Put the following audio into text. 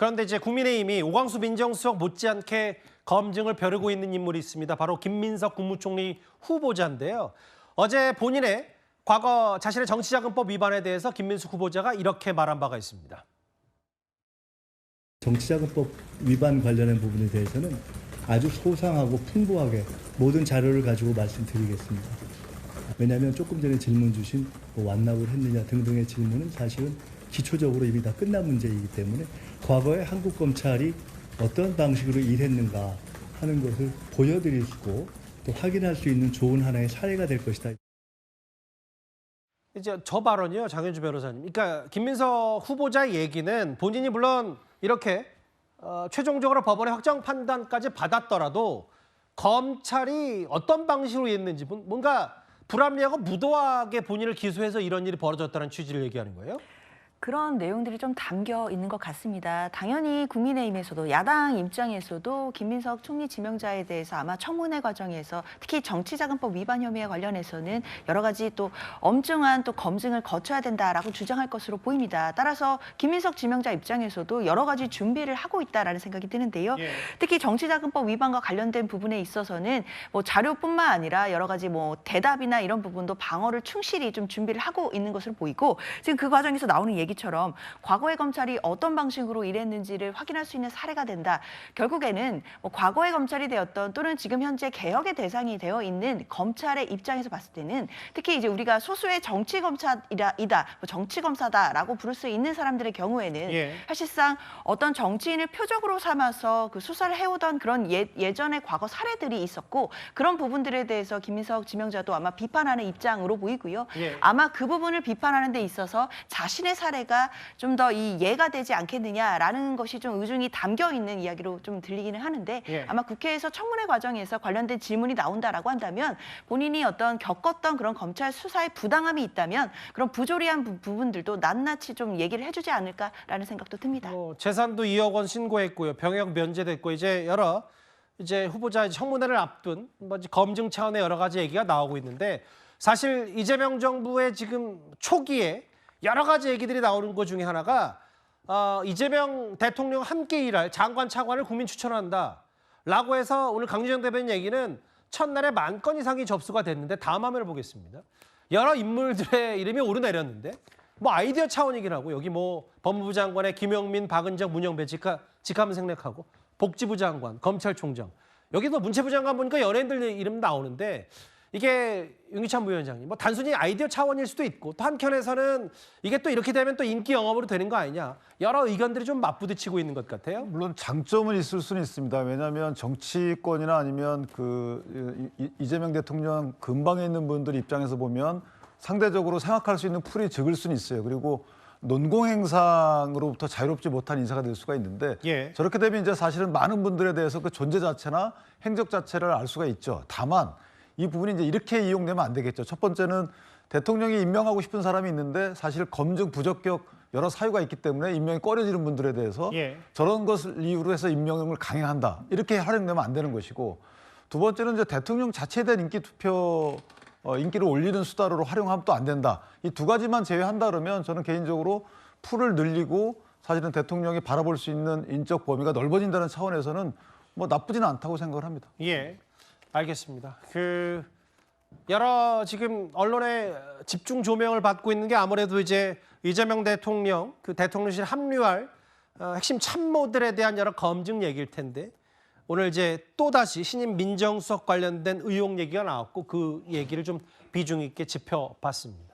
그런데 이제 국민의힘이 오광수 민정수석 못지않게 검증을 벼르고 있는 인물이 있습니다. 바로 김민석 국무총리 후보자인데요. 어제 본인의 과거 자신의 정치자금법 위반에 대해서 김민석 후보자가 이렇게 말한 바가 있습니다. 정치자금법 위반 관련한 부분에 대해서는 아주 소상하고 풍부하게 모든 자료를 가지고 말씀드리겠습니다. 왜냐하면 조금 전에 질문 주신 완납을 했느냐 등등의 질문은 사실은 기초적으로 이미 다 끝난 문제이기 때문에 과거에 한국 검찰이 어떤 방식으로 일했는가 하는 것을 보여드리고 또 확인할 수 있는 좋은 하나의 사례가 될 것이다. 이제 저 발언이요, 장현주 변호사님. 그러니까 김민석 후보자의 얘기는 본인이 물론 이렇게 최종적으로 법원의 확정 판단까지 받았더라도 검찰이 어떤 방식으로 했는지 뭔가 불합리하고 무도하게 본인을 기소해서 이런 일이 벌어졌다는 취지를 얘기하는 거예요? 그런 내용들이 좀 담겨 있는 것 같습니다. 당연히 국민의힘에서도 야당 입장에서도 김민석 총리 지명자에 대해서 아마 청문회 과정에서 특히 정치자금법 위반 혐의에 관련해서는 여러 가지 또 엄중한 또 검증을 거쳐야 된다라고 주장할 것으로 보입니다. 따라서 김민석 지명자 입장에서도 여러 가지 준비를 하고 있다라는 생각이 드는데요. 예. 특히 정치자금법 위반과 관련된 부분에 있어서는 뭐 자료뿐만 아니라 여러 가지 뭐 대답이나 이런 부분도 방어를 충실히 좀 준비를 하고 있는 것으로 보이고 지금 그 과정에서 나오는 얘기처럼 과거의 검찰이 어떤 방식으로 일했는지를 확인할 수 있는 사례가 된다. 결국에는 뭐 과거의 검찰이 되었던 또는 지금 현재 개혁의 대상이 되어 있는 검찰의 입장에서 봤을 때는 특히 이제 우리가 소수의 정치검사이다, 뭐 정치검사다라고 부를 수 있는 사람들의 경우에는 예. 사실상 어떤 정치인을 표적으로 삼아서 그 수사를 해오던 그런 예전의 과거 사례들이 있었고 그런 부분들에 대해서 김민석 지명자도 아마 비판하는 입장으로 보이고요. 예. 아마 그 부분을 비판하는 데 있어서 자신의 사례가 좀 더 이 예가 되지 않겠느냐라는 것이 좀 의중이 담겨 있는 이야기로 좀 들리기는 하는데 예. 아마 국회에서 청문회 과정에서 관련된 질문이 나온다라고 한다면 본인이 어떤 겪었던 그런 검찰 수사의 부당함이 있다면 그런 부조리한 부분들도 낱낱이 좀 얘기를 해주지 않을까라는 생각도 듭니다. 재산도 2억 원 신고했고요. 병역 면제됐고 이제 여러 후보자 청문회를 앞둔 검증 차원의 여러 가지 얘기가 나오고 있는데 사실 이재명 정부의 지금 초기에 여러 가지 얘기들이 나오는 것 중에 하나가 이재명 대통령 함께 일할 장관 차관을 국민 추천한다라고 해서 오늘 강유정 대변인 얘기는 첫날에 10,000건 이상이 접수가 됐는데 다음 화면을 보겠습니다. 여러 인물들의 이름이 오르내렸는데 뭐 아이디어 차원이긴 하고 여기 뭐 법무부 장관의 김영민, 박은정, 문영배 직함 생략하고 복지부 장관, 검찰총장 여기도 문체부 장관 보니까 연예인들 이름 나오는데 이게 윤기찬 부위원장님 뭐 단순히 아이디어 차원일 수도 있고 또 한켠에서는 이게 또 이렇게 되면 또 인기 영업으로 되는 거 아니냐 여러 의견들이 좀 맞부딪히고 있는 것 같아요. 물론 장점은 있을 수는 있습니다. 왜냐하면 정치권이나 아니면 이재명 대통령 근방에 있는 분들 입장에서 보면 상대적으로 생각할 수 있는 풀이 적을 수는 있어요. 그리고 논공행상으로부터 자유롭지 못한 인사가 될 수가 있는데 예. 저렇게 되면 이제 사실은 많은 분들에 대해서 그 존재 자체나 행적 자체를 알 수가 있죠. 다만 이 부분이 이제 이렇게 이용되면 안 되겠죠. 첫 번째는 대통령이 임명하고 싶은 사람이 있는데 사실 검증 부적격 여러 사유가 있기 때문에 임명이 꺼려지는 분들에 대해서 예. 저런 것을 이유로 해서 임명을 강행한다. 이렇게 활용되면 안 되는 것이고 두 번째는 이제 대통령 자체에 대한 인기 투표 인기를 올리는 수단으로 활용하면 또 안 된다. 이 두 가지만 제외한다 그러면 저는 개인적으로 풀을 늘리고 사실은 대통령이 바라볼 수 있는 인적 범위가 넓어진다는 차원에서는 뭐 나쁘지는 않다고 생각을 합니다. 예, 알겠습니다. 여러 지금 언론의 집중 조명을 받고 있는 게 아무래도 이제 이재명 대통령 대통령실 합류할 핵심 참모들에 대한 여러 검증 얘기일 텐데 오늘 이제 또다시 신임 민정수석 관련된 의혹 얘기가 나왔고 그 얘기를 좀 비중 있게 짚어봤습니다.